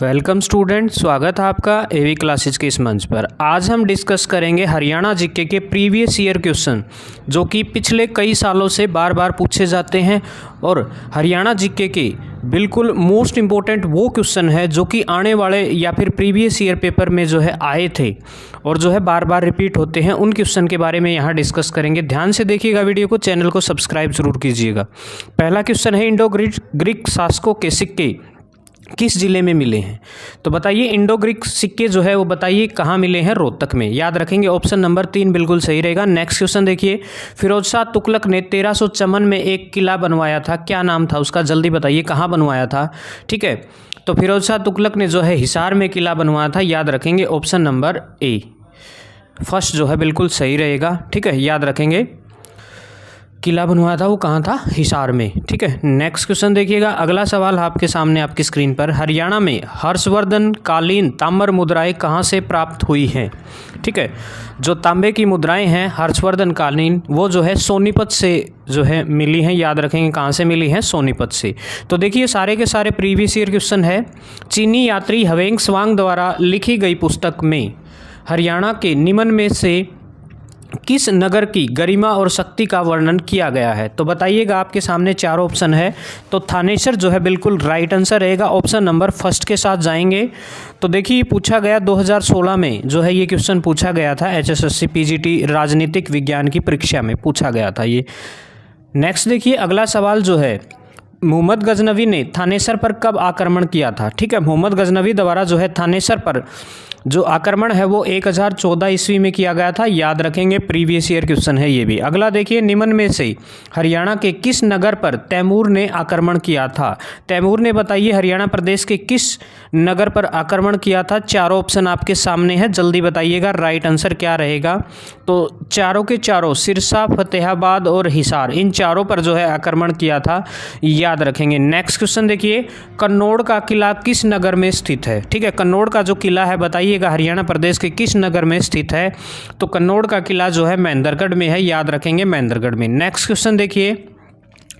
Welcome student, स्वागत है आपका एवी क्लासेज के इस मंच पर। आज हम डिस्कस करेंगे हरियाणा जीके के प्रीवियस ईयर क्वेश्चन जो कि पिछले कई सालों से बार बार पूछे जाते हैं और हरियाणा जीके के बिल्कुल मोस्ट इम्पोर्टेंट वो क्वेश्चन है जो कि आने वाले या फिर प्रीवियस ईयर पेपर में जो है आए थे और जो है बार बार रिपीट होते हैं। उन क्वेश्चन के बारे में यहाँ डिस्कस करेंगे। ध्यान से देखिएगा वीडियो को, चैनल को सब्सक्राइब जरूर कीजिएगा। पहला क्वेश्चन है, इंडो ग्रीक शासकों के सिक्के किस जिले में मिले हैं? तो बताइए, इंडो ग्रीक सिक्के जो है वो बताइए कहाँ मिले हैं? रोहतक में। याद रखेंगे, ऑप्शन नंबर 3 बिल्कुल सही रहेगा। नेक्स्ट क्वेश्चन देखिए, फिरोज शाह तुगलक ने 1354 में एक किला बनवाया था, क्या नाम था उसका? जल्दी बताइए कहाँ बनवाया था। ठीक है, तो फिरोज शाह तुगलक ने जो है हिसार में किला बनवाया था। याद रखेंगे, ऑप्शन नंबर ए फर्स्ट जो है बिल्कुल सही रहेगा। ठीक है, याद रखेंगे किला बनवाया था वो कहाँ था? हिसार में। ठीक है, नेक्स्ट क्वेश्चन देखिएगा। अगला सवाल आपके सामने आपकी स्क्रीन पर, हरियाणा में हर्षवर्धन कालीन ताम्र मुद्राएं कहाँ से प्राप्त हुई हैं? ठीक है, जो तांबे की मुद्राएं हैं हर्षवर्धन कालीन वो जो है सोनीपत से जो है मिली हैं। याद रखेंगे कहाँ से मिली हैं? सोनीपत से। तो देखिए सारे के सारे प्रीवियस ईयर क्वेश्चन है। चीनी यात्री हवेंग स्वांग द्वारा लिखी गई पुस्तक में हरियाणा के निम्न में से किस नगर की गरिमा और शक्ति का वर्णन किया गया है? तो बताइएगा, आपके सामने 4 ऑप्शन है। तो थानेसर जो है बिल्कुल राइट आंसर रहेगा। ऑप्शन नंबर फर्स्ट के साथ जाएंगे। तो देखिए पूछा गया 2016 में जो है ये क्वेश्चन पूछा गया था, HSSC PGT राजनीतिक विज्ञान की परीक्षा में पूछा गया था ये। नेक्स्ट देखिए अगला सवाल जो है, मोहम्मद गजनवी ने थानेसर पर कब आक्रमण किया था? ठीक है, मोहम्मद गजनवी द्वारा जो है थानेसर पर जो आक्रमण है वो 1014 ईस्वी में किया गया था। याद रखेंगे, प्रीवियस ईयर क्वेश्चन है ये भी। अगला देखिए, निम्न में से हरियाणा के किस नगर पर तैमूर ने आक्रमण किया था? तैमूर ने बताइए हरियाणा प्रदेश के किस नगर पर आक्रमण किया था? चारों ऑप्शन आपके सामने है, जल्दी बताइएगा राइट आंसर क्या रहेगा। तो चारों के चारों सिरसा, फतेहाबाद और हिसार, इन चारों पर जो है आक्रमण किया था। याद रखेंगे। नेक्स्ट क्वेश्चन देखिए, कन्नौड़ का किला किस नगर में स्थित है? ठीक है, कन्नौड़ का जो किला है बताइए हरियाणा प्रदेश के किस नगर में स्थित है? तो कन्नौड़ का किला जो है महेंद्रगढ़ में है। याद रखेंगे, महेंद्रगढ़ में। नेक्स्ट क्वेश्चन देखिए,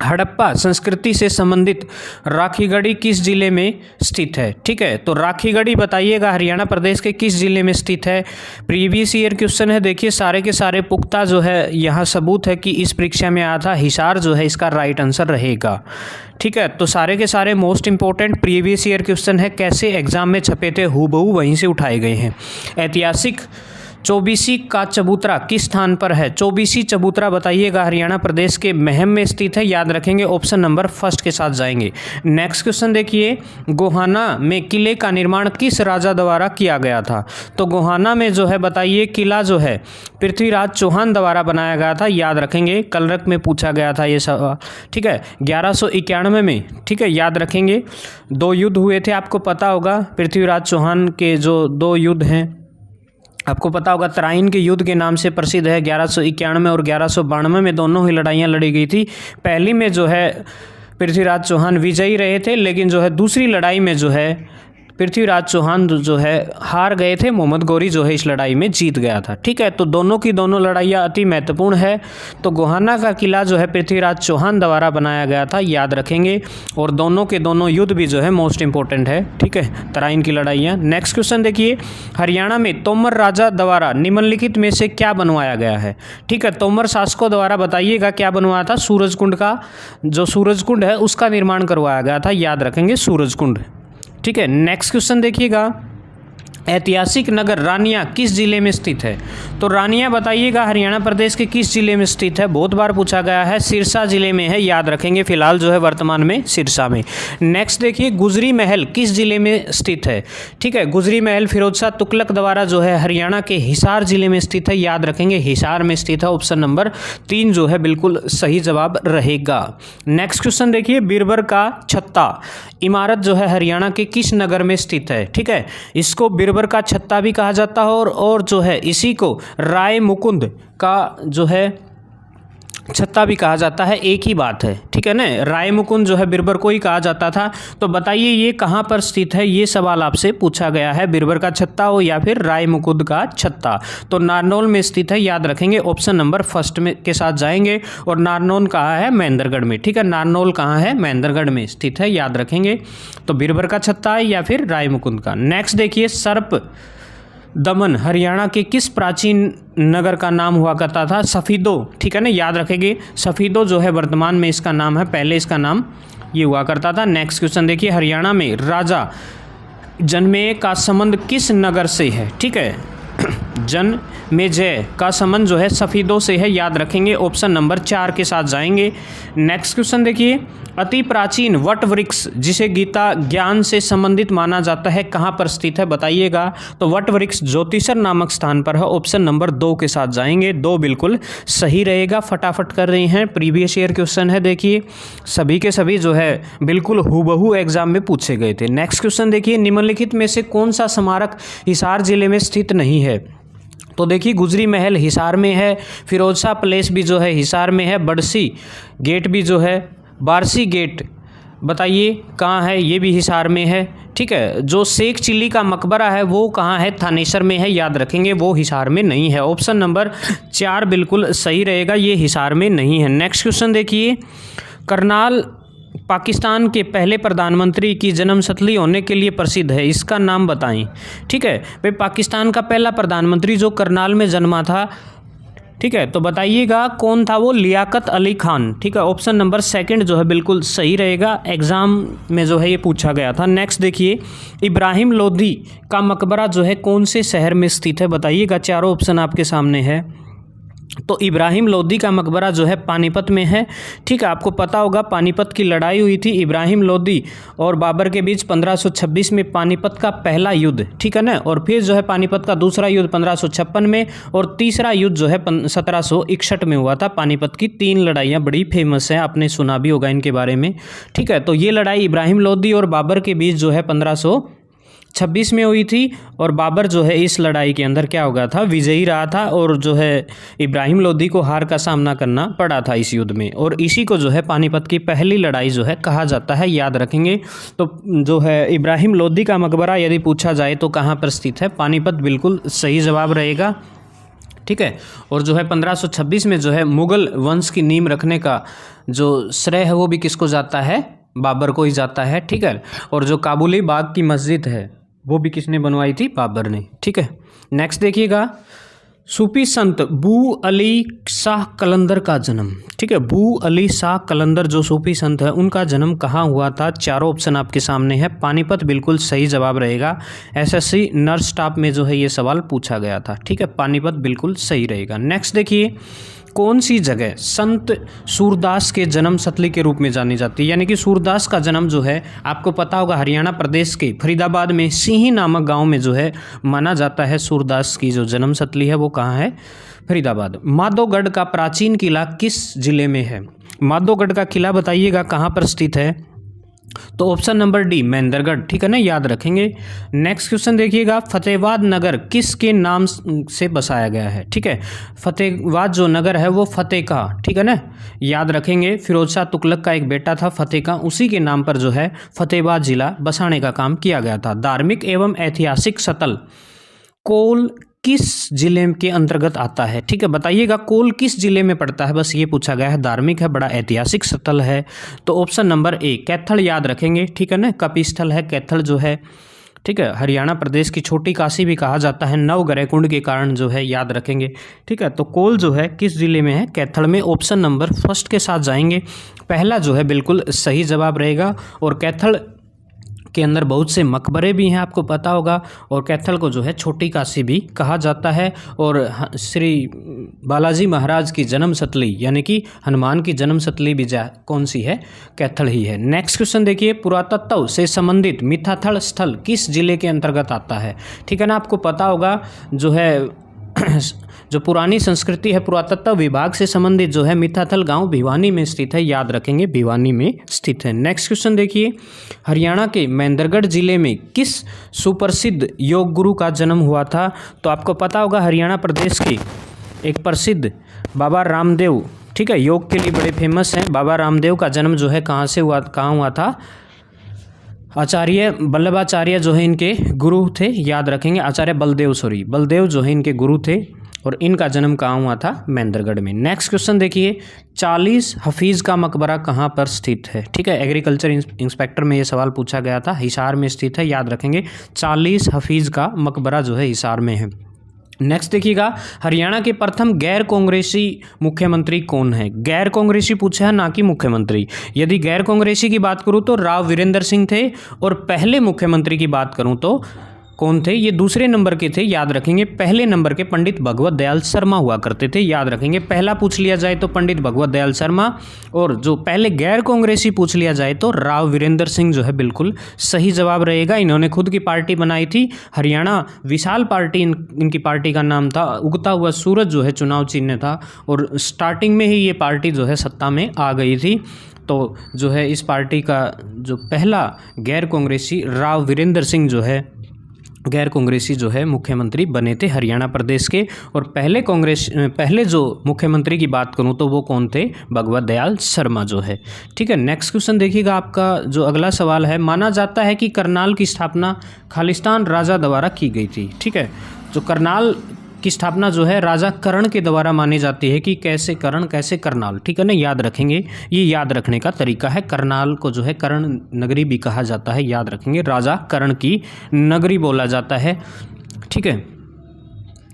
हड़प्पा संस्कृति से संबंधित राखीगढ़ी किस जिले में स्थित है? ठीक है, तो राखीगढ़ी बताइएगा हरियाणा प्रदेश के किस जिले में स्थित है? प्रीवियस ईयर क्वेश्चन है। देखिए सारे के सारे पुख्ता जो है यहाँ सबूत है कि इस परीक्षा में आया था। हिसार जो है इसका राइट आंसर रहेगा। ठीक है, तो सारे के सारे most important previous year question है, कैसे एग्जाम में छपे थे हूबहू वहीं से उठाए गए हैं। ऐतिहासिक चौबीसी का चबूतरा किस स्थान पर है? चौबीसी चबूतरा बताइएगा हरियाणा प्रदेश के महम में स्थित है। याद रखेंगे, ऑप्शन नंबर फर्स्ट के साथ जाएंगे। नेक्स्ट क्वेश्चन देखिए, गोहाना में किले का निर्माण किस राजा द्वारा किया गया था? तो गोहाना में जो है बताइए किला जो है पृथ्वीराज चौहान द्वारा बनाया गया था। याद रखेंगे, कलरक में पूछा गया था ये सवाल। ठीक है, 1191 में। ठीक है, याद रखेंगे 2 युद्ध हुए थे, आपको पता होगा। पृथ्वीराज चौहान के जो 2 युद्ध हैं आपको पता होगा, तराइन के युद्ध के नाम से प्रसिद्ध है। 1191 और 1192 में दोनों ही लड़ाइयाँ लड़ी गई थी। पहली में जो है पृथ्वीराज चौहान विजयी रहे थे, लेकिन जो है दूसरी लड़ाई में जो है पृथ्वीराज चौहान जो है हार गए थे। मोहम्मद गौरी जो है इस लड़ाई में जीत गया था। ठीक है, तो दोनों की दोनों लड़ाइयाँ अति महत्वपूर्ण है। तो गोहाना का किला जो है पृथ्वीराज चौहान द्वारा बनाया गया था। याद रखेंगे, और दोनों के दोनों युद्ध भी जो है मोस्ट इंपॉर्टेंट है। ठीक है, तराइन की लड़ाइयाँ। नेक्स्ट क्वेश्चन देखिए, हरियाणा में तोमर राजा द्वारा निम्नलिखित में से क्या बनवाया गया है? ठीक है, तोमर शासकों द्वारा बताइएगा क्या बनवाया था? सूरजकुंड का जो सूरजकुंड है उसका निर्माण करवाया गया था। याद रखेंगे, सूरजकुंड। ठीक है, नेक्स्ट क्वेश्चन देखिएगा, ऐतिहासिक नगर रानिया किस जिले में स्थित है? तो रानिया बताइएगा हरियाणा प्रदेश के किस जिले में स्थित है? बहुत बार पूछा गया है, सिरसा जिले में है। याद रखेंगे, फिलहाल जो है वर्तमान में सिरसा में। नेक्स्ट देखिए, गुजरी महल किस जिले में स्थित है? ठीक है, गुजरी महल फिरोज शाह तुगलक द्वारा जो है हरियाणा के हिसार जिले में स्थित है। याद रखेंगे, हिसार में स्थित है। ऑप्शन नंबर 3 जो है बिल्कुल सही जवाब रहेगा। नेक्स्ट क्वेश्चन देखिए, बीरबल का छत्ता इमारत जो है हरियाणा के किस नगर में स्थित है? ठीक है, इसको बीरबल का छत्ता भी कहा जाता है और जो है इसी को राय मुकुंद का जो है छत्ता भी कहा जाता है, एक ही बात है, ठीक है ना। राय मुकुंद जो है बीरबल को ही कहा जाता था। तो बताइए ये कहाँ पर स्थित है, ये सवाल आपसे पूछा गया है। बीरबल का छत्ता हो या फिर राय मुकुंद का छत्ता, तो नारनौल में स्थित है, याद रखेंगे। ऑप्शन नंबर फर्स्ट में के साथ जाएंगे। और नारनौल कहाँ है, महेंद्रगढ़ में, ठीक है। नारनौल कहाँ है, महेंद्रगढ़ में स्थित है, याद रखेंगे। तो बीरबल का छत्ता है या फिर राय मुकुंद का। नेक्स्ट देखिए, सर्प दमन हरियाणा के किस प्राचीन नगर का नाम हुआ करता था, सफीदो, ठीक है ना, याद रखेंगे। सफीदो जो है वर्तमान में इसका नाम है, पहले इसका नाम ये हुआ करता था। नेक्स्ट क्वेश्चन देखिए, हरियाणा में राजा जनमेजय का संबंध किस नगर से है, ठीक है। जनमेजय का संबंध जो है सफीदो से है, याद रखेंगे। ऑप्शन नंबर 4 के साथ जाएंगे। नेक्स्ट क्वेश्चन देखिए, अति प्राचीन वट वृक्ष जिसे गीता ज्ञान से संबंधित माना जाता है कहाँ पर स्थित है, बताइएगा। तो वट वृक्ष ज्योतिषर नामक स्थान पर है। ऑप्शन नंबर 2 के साथ जाएंगे। 2 बिल्कुल सही रहेगा। फटाफट कर रहे हैं, प्रीवियस ईयर क्वेश्चन है, देखिए सभी के सभी जो है बिल्कुल हूबहू एग्जाम में पूछे गए थे। नेक्स्ट क्वेश्चन देखिए, निम्नलिखित में से कौन सा स्मारक हिसार जिले में स्थित नहीं है। तो देखिए, गुजरी महल हिसार में है, फिरोजशाह पैलेस भी जो है हिसार में है, बड़सी गेट भी जो है, बारसी गेट बताइए कहाँ है, ये भी हिसार में है, ठीक है। जो शेख चिल्ली का मकबरा है वो कहाँ है, थानेसर में है, याद रखेंगे, वो हिसार में नहीं है। ऑप्शन नंबर 4 बिल्कुल सही रहेगा, ये हिसार में नहीं है। नेक्स्ट क्वेश्चन देखिए, करनाल पाकिस्तान के पहले प्रधानमंत्री की जन्मस्थली होने के लिए प्रसिद्ध है, इसका नाम बताएं, ठीक है। भाई पाकिस्तान का पहला प्रधानमंत्री जो करनाल में जन्मा था, ठीक है, तो बताइएगा कौन था वो, लियाकत अली खान, ठीक है। ऑप्शन नंबर 2 जो है बिल्कुल सही रहेगा, एग्जाम में जो है ये पूछा गया था। नेक्स्ट देखिए, इब्राहिम लोदी का मकबरा जो है कौन से शहर में स्थित है, बताइएगा। चारों ऑप्शन आपके सामने है। तो इब्राहिम लोदी का मकबरा जो है पानीपत में है, ठीक है। आपको पता होगा पानीपत की लड़ाई हुई थी इब्राहिम लोदी और बाबर के बीच 1526 में, पानीपत का पहला युद्ध, ठीक है ना। और फिर जो है पानीपत का दूसरा युद्ध 1556 में, और तीसरा युद्ध जो है 1761 में हुआ था। पानीपत की 3 लड़ाइयाँ बड़ी फेमस हैं, आपने सुना भी होगा इनके बारे में, ठीक है। तो ये लड़ाई इब्राहिम लोदी और बाबर के बीच जो है 1526 में हुई थी, और बाबर जो है इस लड़ाई के अंदर क्या हो गया था, विजयी रहा था, और जो है इब्राहिम लोदी को हार का सामना करना पड़ा था इस युद्ध में। और इसी को जो है पानीपत की पहली लड़ाई जो है कहा जाता है, याद रखेंगे। तो जो है इब्राहिम लोदी का मकबरा यदि पूछा जाए तो कहाँ पर स्थित है, पानीपत बिल्कुल सही जवाब रहेगा, ठीक है। और जो है 1526 में जो है मुगल वंश की नींव रखने का जो श्रेय है वो भी किसको जाता है, बाबर को ही जाता है, ठीक है। और जो काबुली बाग की मस्जिद है वो भी किसने बनवाई थी, बाबर ने, ठीक है। नेक्स्ट देखिएगा, सूफी संत बू अली शाह कलंदर का जन्म, ठीक है। बू अली शाह कलंदर जो सूफी संत है उनका जन्म कहाँ हुआ था, चारों ऑप्शन आपके सामने है। पानीपत बिल्कुल सही जवाब रहेगा, एसएससी नर्स स्टाफ में जो है ये सवाल पूछा गया था, ठीक है। पानीपत बिल्कुल सही रहेगा। नेक्स्ट देखिए, कौन सी जगह संत सूरदास के जन्म स्थली के रूप में जानी जाती है, यानी कि सूरदास का जन्म जो है आपको पता होगा हरियाणा प्रदेश के फरीदाबाद में सिंही नामक गांव में जो है माना जाता है। सूरदास की जो जन्म स्थली है वो कहाँ है, फरीदाबाद। माधोगढ़ का प्राचीन किला किस जिले में है, माधोगढ़ का किला बताइएगा कहाँ पर स्थित है। तो ऑप्शन नंबर डी महेंद्रगढ़, ठीक है ना, याद रखेंगे। नेक्स्ट क्वेश्चन देखिएगा, फतेहाबाद नगर किसके नाम से बसाया गया है, ठीक है। फतेहाबाद जो नगर है वो फतेह का, ठीक है ना, याद रखेंगे। फिरोजशाह तुगलक का एक बेटा था फतेह का, उसी के नाम पर जो है फतेहाबाद जिला बसाने का काम किया गया था। धार्मिक एवं ऐतिहासिक स्थल कोल किस जिले के अंतर्गत आता है, ठीक है, बताइएगा कोल किस जिले में पड़ता है, बस ये पूछा गया है। धार्मिक है, बड़ा ऐतिहासिक स्थल है, तो ऑप्शन नंबर ए कैथल, याद रखेंगे, ठीक है ना। कपिस्थल है कैथल जो है, ठीक है। हरियाणा प्रदेश की छोटी काशी भी कहा जाता है, नवग्रह कुंड के कारण जो है, याद रखेंगे, ठीक है। तो कोल जो है किस जिले में है, कैथल में। ऑप्शन नंबर फर्स्ट के साथ जाएंगे, पहला जो है बिल्कुल सही जवाब रहेगा। और कैथल के अंदर बहुत से मकबरे भी हैं, आपको पता होगा। और कैथल को जो है छोटी काशी भी कहा जाता है। और श्री बालाजी महाराज की जन्मस्थली यानी कि हनुमान की जन्मस्थली भी कौन सी है, कैथल ही है। नेक्स्ट क्वेश्चन देखिए, पुरातत्व से संबंधित मिथाथल स्थल किस जिले के अंतर्गत आता है, ठीक है ना। आपको पता होगा जो है जो पुरानी संस्कृति है, पुरातत्व विभाग से संबंधित जो है मिथाथल गांव भिवानी में स्थित है, याद रखेंगे, भिवानी में स्थित है। नेक्स्ट क्वेश्चन देखिए, हरियाणा के महेंद्रगढ़ जिले में किस सुप्रसिद्ध योग गुरु का जन्म हुआ था। तो आपको पता होगा हरियाणा प्रदेश के एक प्रसिद्ध बाबा रामदेव ठीक है, योग के लिए बड़े फेमस हैं। बाबा रामदेव का जन्म जो है कहाँ हुआ था? आचार्य बल्लभाचार्य जो है इनके गुरु थे, याद रखेंगे। आचार्य बलदेव जो है इनके गुरु थे और इनका जन्म कहाँ हुआ था? महेंद्रगढ़ में। नेक्स्ट क्वेश्चन देखिए, 40 हफीज़ का मकबरा कहाँ पर स्थित है? ठीक है, एग्रीकल्चर इंस्पेक्टर में ये सवाल पूछा गया था। हिसार में स्थित है, याद रखेंगे। 40 हफीज़ का मकबरा जो है हिसार में है। नेक्स्ट देखिएगा, हरियाणा के प्रथम गैर कांग्रेसी मुख्यमंत्री कौन है? गैर कांग्रेसी पूछा है, ना कि मुख्यमंत्री। यदि गैर कांग्रेसी की बात करूं तो राव वीरेंद्र सिंह थे, और पहले मुख्यमंत्री की बात करूं तो कौन थे? ये दूसरे नंबर के थे, याद रखेंगे। पहले नंबर के पंडित भगवत दयाल शर्मा हुआ करते थे, याद रखेंगे। पहला पूछ लिया जाए तो पंडित भगवत दयाल शर्मा, और जो पहले गैर कांग्रेसी पूछ लिया जाए तो राव वीरेंद्र सिंह जो है बिल्कुल सही जवाब रहेगा। इन्होंने खुद की पार्टी बनाई थी, हरियाणा विशाल पार्टी इनकी पार्टी का नाम था। उगता हुआ सूरज जो है चुनाव चिन्ह था, और स्टार्टिंग में ही ये पार्टी जो है सत्ता में आ गई थी। तो जो है इस पार्टी का जो पहला गैर कांग्रेसी राव वीरेंद्र सिंह जो है गैर कांग्रेसी जो है मुख्यमंत्री बने थे हरियाणा प्रदेश के। और पहले जो मुख्यमंत्री की बात करूं तो वो कौन थे? भगवत दयाल शर्मा जो है। ठीक है, नेक्स्ट क्वेश्चन देखिएगा, आपका जो अगला सवाल है, माना जाता है कि करनाल की स्थापना खालिस्तान राजा द्वारा की गई थी। ठीक है, जो करनाल की स्थापना जो है राजा कर्ण के द्वारा मानी जाती है कि कैसे कर्ण कैसे करनाल। ठीक है ना, याद रखेंगे, ये याद रखने का तरीका है। करनाल को जो है कर्ण नगरी भी कहा जाता है, याद रखेंगे। राजा कर्ण की नगरी बोला जाता है। ठीक है,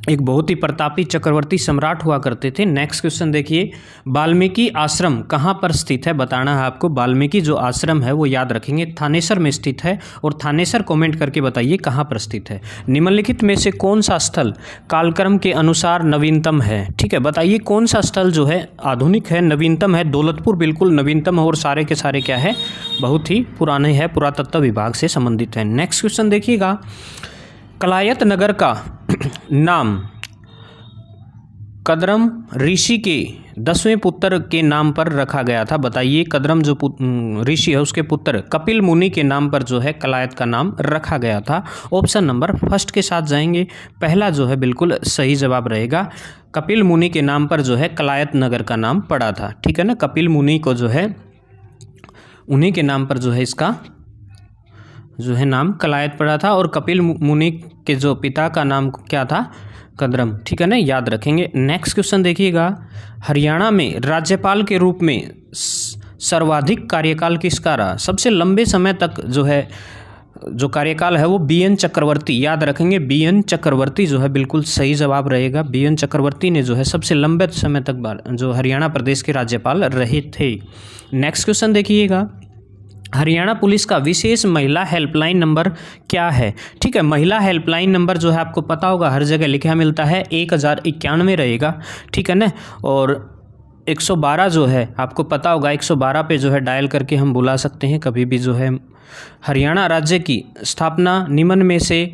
एक बहुत ही प्रतापी चक्रवर्ती सम्राट हुआ करते थे। नेक्स्ट क्वेश्चन देखिए, वाल्मीकि आश्रम कहाँ पर स्थित है? बताना है आपको। वाल्मीकि जो आश्रम है वो याद रखेंगे थानेसर में स्थित है, और थानेसर कमेंट करके बताइए कहाँ पर स्थित है। निम्नलिखित में से कौन सा स्थल कालक्रम के अनुसार नवीनतम है? ठीक है, बताइए कौन सा स्थल जो है आधुनिक है, नवीनतम है? दौलतपुर बिल्कुल नवीनतम है, और सारे के सारे क्या है? बहुत ही पुराने हैं, पुरातत्व विभाग से संबंधित है। नेक्स्ट क्वेश्चन देखिएगा, कलायत नगर का नाम कदरम ऋषि के 10वें पुत्र के नाम पर रखा गया था। बताइए, कदरम जो ऋषि है उसके पुत्र कपिल मुनि के नाम पर जो है कलायत का नाम रखा गया था। ऑप्शन नंबर फर्स्ट के साथ जाएंगे, पहला जो है बिल्कुल सही जवाब रहेगा। कपिल मुनि के नाम पर जो है कलायत नगर का नाम पड़ा था। ठीक है ना, कपिल मुनि को जो है उन्हीं के नाम पर जो है इसका जो है नाम कलायत पड़ा था, और कपिल मुनि के जो पिता का नाम क्या था? कदरम। ठीक है ना, याद रखेंगे। नेक्स्ट क्वेश्चन देखिएगा, हरियाणा में राज्यपाल के रूप में सर्वाधिक कार्यकाल किसका रहा? सबसे लंबे समय तक जो कार्यकाल है वो BN चक्रवर्ती, याद रखेंगे। BN चक्रवर्ती जो है बिल्कुल सही जवाब रहेगा। BN चक्रवर्ती ने जो है सबसे लंबे समय तक जो हरियाणा प्रदेश के राज्यपाल रहे थे। नेक्स्ट क्वेश्चन देखिएगा, हरियाणा पुलिस का विशेष महिला हेल्पलाइन नंबर क्या है? ठीक है, महिला हेल्पलाइन नंबर जो है आपको पता होगा, हर जगह लिखा मिलता है, 1091 रहेगा। ठीक है ना, और 112 जो है आपको पता होगा, 112 पे जो है डायल करके हम बुला सकते हैं कभी भी जो है। हरियाणा राज्य की स्थापना निम्न में से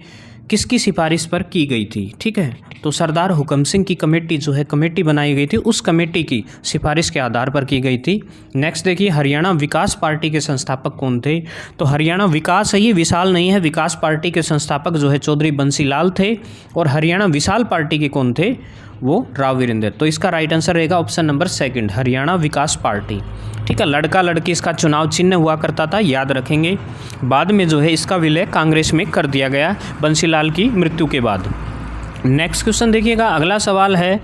किसकी सिफारिश पर की गई थी? ठीक है, तो सरदार हुकम सिंह की कमेटी जो है कमेटी बनाई गई थी, उस कमेटी की सिफारिश के आधार पर की गई थी। नेक्स्ट देखिए, हरियाणा विकास पार्टी के संस्थापक कौन थे? तो हरियाणा विकास है, ये विशाल नहीं है। विकास पार्टी के संस्थापक जो है चौधरी बंसीलाल थे, और हरियाणा विशाल पार्टी के कौन थे? वो राव वीरेंद्र। तो इसका राइट आंसर रहेगा ऑप्शन नंबर सेकंड, हरियाणा विकास पार्टी। ठीक है, लड़का लड़की इसका चुनाव चिन्ह हुआ करता था, याद रखेंगे। बाद में जो है इसका विलय कांग्रेस में कर दिया गया बंसीलाल की मृत्यु के बाद। नेक्स्ट क्वेश्चन देखिएगा, अगला सवाल है,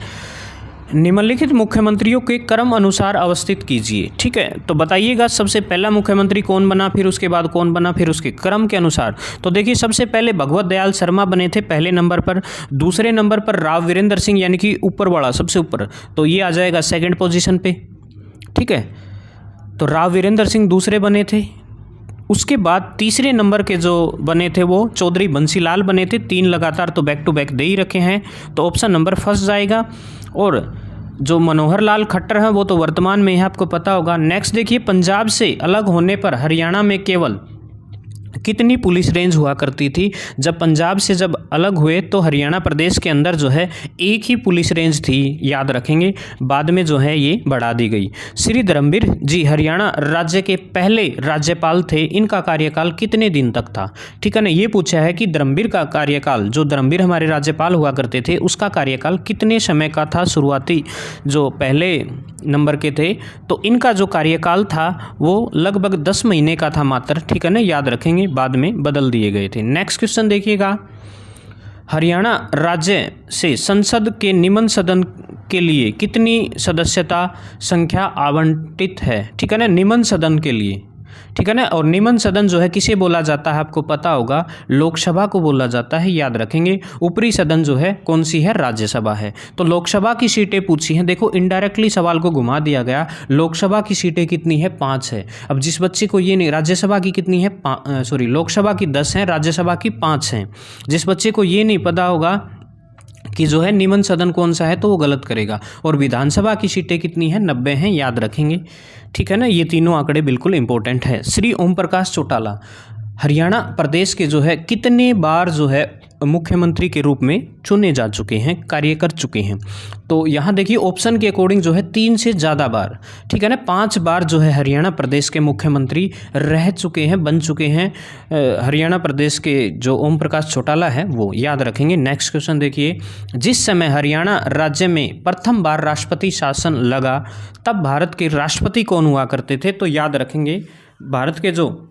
निम्नलिखित मुख्यमंत्रियों के क्रम अनुसार अवस्थित कीजिए। ठीक है, तो बताइएगा सबसे पहला मुख्यमंत्री कौन बना, फिर उसके बाद कौन बना, फिर उसके क्रम के अनुसार। तो देखिए, सबसे पहले भगवत दयाल शर्मा बने थे पहले नंबर पर, दूसरे नंबर पर राव वीरेंद्र सिंह यानी कि ऊपर वाला सबसे ऊपर, तो ये आ जाएगा सेकंड पोजीशन पे। ठीक है, तो राव वीरेंद्र सिंह दूसरे बने थे। उसके बाद तीसरे नंबर के जो बने थे वो चौधरी बंसीलाल बने थे। 3 लगातार तो बैक टू बैक दे ही रखे हैं, तो ऑप्शन नंबर फर्स्ट जाएगा। और जो मनोहर लाल खट्टर हैं वो तो वर्तमान में है, आपको पता होगा। नेक्स्ट देखिए, पंजाब से अलग होने पर हरियाणा में केवल कितनी पुलिस रेंज हुआ करती थी? जब पंजाब से जब अलग हुए तो हरियाणा प्रदेश के अंदर जो है एक ही पुलिस रेंज थी, याद रखेंगे। बाद में जो है ये बढ़ा दी गई। श्री धर्मवीर जी हरियाणा राज्य के पहले राज्यपाल थे, इनका कार्यकाल कितने दिन तक था? ठीक है ना, ये पूछा है कि धर्मवीर का कार्यकाल, जो धर्मवीर हमारे राज्यपाल हुआ करते थे, उसका कार्यकाल कितने समय का था? शुरुआती जो पहले नंबर के थे तो इनका जो कार्यकाल था वो लगभग 10 महीने का था मात्र। ठीक है ना, याद रखेंगे, बाद में बदल दिए गए थे। नेक्स्ट क्वेश्चन देखिएगा, हरियाणा राज्य से संसद के निम्न सदन के लिए कितनी सदस्यता संख्या आवंटित है? ठीक है ना, निम्न सदन के लिए। ठीक है ना, और निम्न सदन जो है किसे बोला जाता है? आपको पता होगा, लोकसभा को बोला जाता है, याद रखेंगे। ऊपरी सदन जो है कौन सी है? राज्यसभा है। तो लोकसभा की सीटें पूछी हैं। देखो इनडायरेक्टली सवाल को घुमा दिया गया। लोकसभा की सीटें कितनी है? 5 है। अब जिस बच्चे को ये नहीं, राज्यसभा की कितनी है? लोकसभा की 10 है, राज्यसभा की 5 है। जिस बच्चे को ये नहीं पता होगा कि जो है निम्न सदन कौन सा है तो वो गलत करेगा। और विधानसभा की सीटें कितनी हैं? 90 हैं, याद रखेंगे। ठीक है ना, ये तीनों आंकड़े बिल्कुल इंपॉर्टेंट है। श्री ओम प्रकाश चौटाला हरियाणा प्रदेश के जो है कितने बार जो है मुख्यमंत्री के रूप में चुने जा चुके हैं, कार्य कर चुके हैं? तो यहाँ देखिए ऑप्शन के अकॉर्डिंग जो है 3 से ज़्यादा बार। ठीक है ना, 5 बार जो है हरियाणा प्रदेश के मुख्यमंत्री रह चुके हैं, बन चुके हैं। हरियाणा प्रदेश के जो ओम प्रकाश चौटाला है वो, याद रखेंगे। नेक्स्ट क्वेश्चन देखिए, जिस समय हरियाणा राज्य में प्रथम बार राष्ट्रपति शासन लगा तब भारत के राष्ट्रपति कौन हुआ करते थे? तो याद रखेंगे, भारत के जो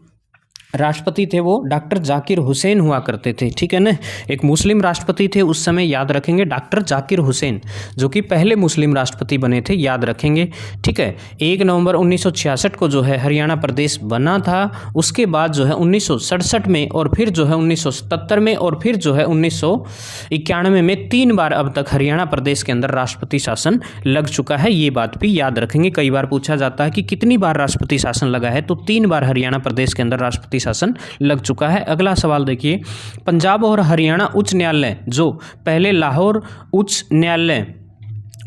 राष्ट्रपति थे वो डॉक्टर जाकिर हुसैन हुआ करते थे। ठीक है ना, एक मुस्लिम राष्ट्रपति थे उस समय, याद रखेंगे, डॉक्टर जाकिर हुसैन, जो कि पहले मुस्लिम राष्ट्रपति बने थे, याद रखेंगे। ठीक है, 1 नवंबर 1966 को जो है हरियाणा प्रदेश बना था। उसके बाद जो है 1967 में, और फिर जो है 1977 में, और फिर जो है 1991 में 3 बार अब तक हरियाणा प्रदेश के अंदर राष्ट्रपति शासन लग चुका है। ये बात भी याद रखेंगे। कई बार पूछा जाता है कि कितनी बार राष्ट्रपति शासन लगा है, तो 3 बार हरियाणा प्रदेश के अंदर राष्ट्रपति शासन लग चुका है। अगला सवाल देखिए, पंजाब और हरियाणा उच्च न्यायालय जो पहले लाहौर उच्च न्यायालय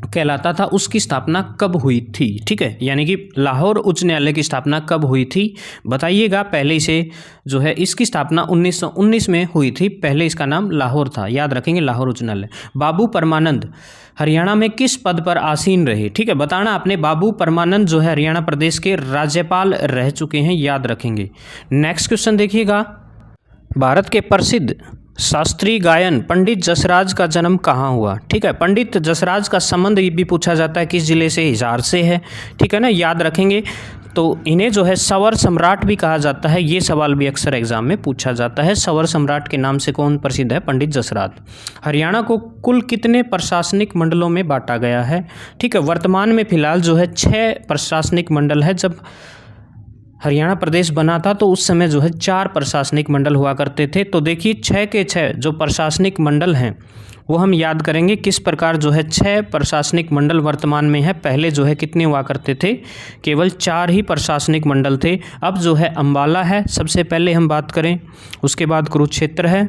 कहलाता था, उसकी स्थापना कब हुई थी? ठीक है, यानी कि लाहौर उच्च न्यायालय की स्थापना कब हुई थी बताइएगा। पहले से जो है इसकी स्थापना 1919 में हुई थी। पहले इसका नाम लाहौर था, याद रखेंगे, लाहौर उच्च न्यायालय। बाबू परमानंद हरियाणा में किस पद पर आसीन रहे? ठीक है, बताना आपने। बाबू परमानंद जो है हरियाणा प्रदेश के राज्यपाल रह चुके हैं, याद रखेंगे। नेक्स्ट क्वेश्चन देखिएगा, भारत के प्रसिद्ध शास्त्रीय गायन पंडित जसराज का जन्म कहाँ हुआ? ठीक है, पंडित जसराज का संबंध भी पूछा जाता है, किस जिले से? हिसार से है। ठीक है ना, याद रखेंगे। तो इन्हें जो है सवर सम्राट भी कहा जाता है। ये सवाल भी अक्सर एग्जाम में पूछा जाता है। सवर सम्राट के नाम से कौन प्रसिद्ध है? पंडित जसराज। हरियाणा को कुल कितने प्रशासनिक मंडलों में बांटा गया है? ठीक है, वर्तमान में फिलहाल जो है 6 प्रशासनिक मंडल है। जब हरियाणा प्रदेश बना था तो उस समय जो है 4 प्रशासनिक मंडल हुआ करते थे। तो देखिए 6 के 6 जो प्रशासनिक मंडल हैं वो हम याद करेंगे किस प्रकार जो है 6 प्रशासनिक मंडल वर्तमान में है। पहले जो है कितने हुआ करते थे? केवल 4 ही प्रशासनिक मंडल थे। अब जो है अम्बाला है सबसे पहले हम बात करें, उसके बाद कुरुक्षेत्र है,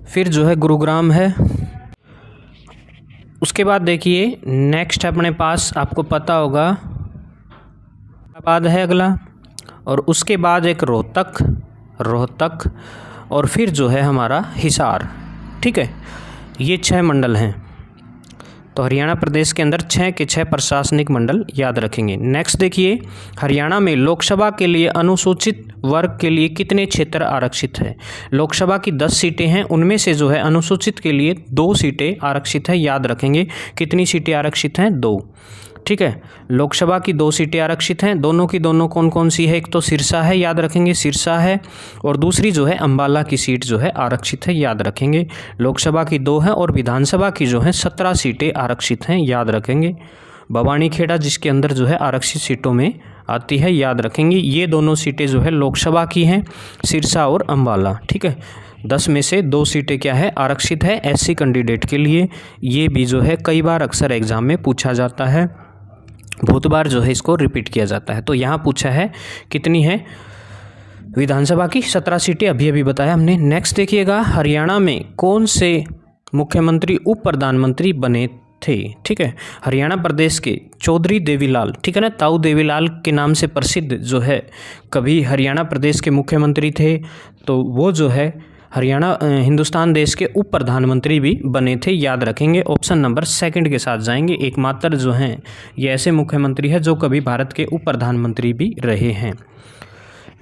फिर जो है गुरुग्राम है, उसके बाद देखिए नेक्स्ट अपने पास आपको पता होगा बाद है अगला, और उसके बाद एक रोहतक और फिर जो है हमारा हिसार। ठीक है, ये 6 मंडल हैं। तो हरियाणा प्रदेश के अंदर 6 के 6 प्रशासनिक मंडल याद रखेंगे। नेक्स्ट देखिए, हरियाणा में लोकसभा के लिए अनुसूचित वर्ग के लिए कितने क्षेत्र आरक्षित है? लोकसभा की 10 सीटें हैं, उनमें से जो है अनुसूचित के लिए 2 सीटें आरक्षित है, याद रखेंगे। कितनी सीटें आरक्षित हैं? 2। ठीक है, लोकसभा की 2 सीटें आरक्षित हैं। दोनों की दोनों कौन कौन सी है? एक तो सिरसा है, याद रखेंगे, सिरसा है, और दूसरी जो है अम्बाला की सीट जो है आरक्षित है, याद रखेंगे। लोकसभा की 2 है और विधानसभा की जो है 17 सीटें आरक्षित हैं, याद रखेंगे। भवानीखेड़ा जिसके अंदर जो है आरक्षित सीटों में आती है, याद रखेंगे। ये दोनों सीटें जो है लोकसभा की हैं, सिरसा और अम्बाला। ठीक है, 10 में से 2 सीटें क्या है? आरक्षित है एससी कैंडिडेट के लिए। ये भी जो है कई बार अक्सर एग्जाम में पूछा जाता है, बहुत बार जो है इसको रिपीट किया जाता है। तो यहाँ पूछा है कितनी है विधानसभा की? 17 सीटें, अभी बताया हमने। नेक्स्ट देखिएगा, हरियाणा में कौन से मुख्यमंत्री उप प्रधानमंत्री बने थे। ठीक है, हरियाणा प्रदेश के चौधरी देवीलाल, ठीक है ना, ताऊ देवीलाल के नाम से प्रसिद्ध जो है कभी हरियाणा प्रदेश के मुख्यमंत्री थे, तो वो जो है हरियाणा हिंदुस्तान देश के उप प्रधानमंत्री भी बने थे, याद रखेंगे। ऑप्शन नंबर सेकंड के साथ जाएंगे, एकमात्र जो हैं ये ऐसे मुख्यमंत्री है जो कभी भारत के उप प्रधानमंत्री भी रहे हैं।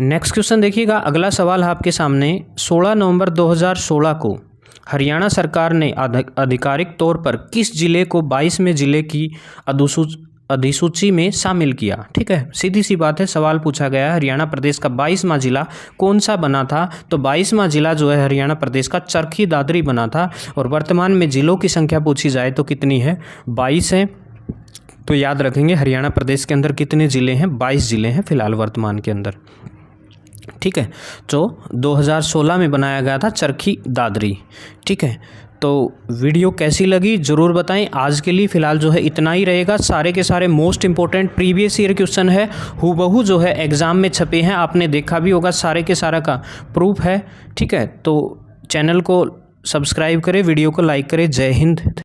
नेक्स्ट क्वेश्चन देखिएगा, अगला सवाल आपके सामने। 16 नवंबर 2016 को हरियाणा सरकार ने आधिकारिक तौर पर किस जिले को 22वें जिले की अधिसूची में शामिल किया? ठीक है, सीधी सी बात है, सवाल पूछा गया है हरियाणा प्रदेश का 22वां जिला कौन सा बना था, तो 22वां जिला जो है हरियाणा प्रदेश का चरखी दादरी बना था। और वर्तमान में जिलों की संख्या पूछी जाए तो कितनी है? 22 है। तो याद रखेंगे हरियाणा प्रदेश के अंदर कितने ज़िले हैं? 22 ज़िले हैं फिलहाल वर्तमान के अंदर। ठीक है, तो 2016 में बनाया गया था चरखी दादरी। ठीक है, तो वीडियो कैसी लगी ज़रूर बताएं। आज के लिए फ़िलहाल जो है इतना ही रहेगा। सारे के सारे most important previous year question है, हूबहू जो है एग्ज़ाम में छपे हैं, आपने देखा भी होगा, सारे के सारा का प्रूफ है। ठीक है, तो चैनल को सब्सक्राइब करें, वीडियो को लाइक करें। जय हिंद।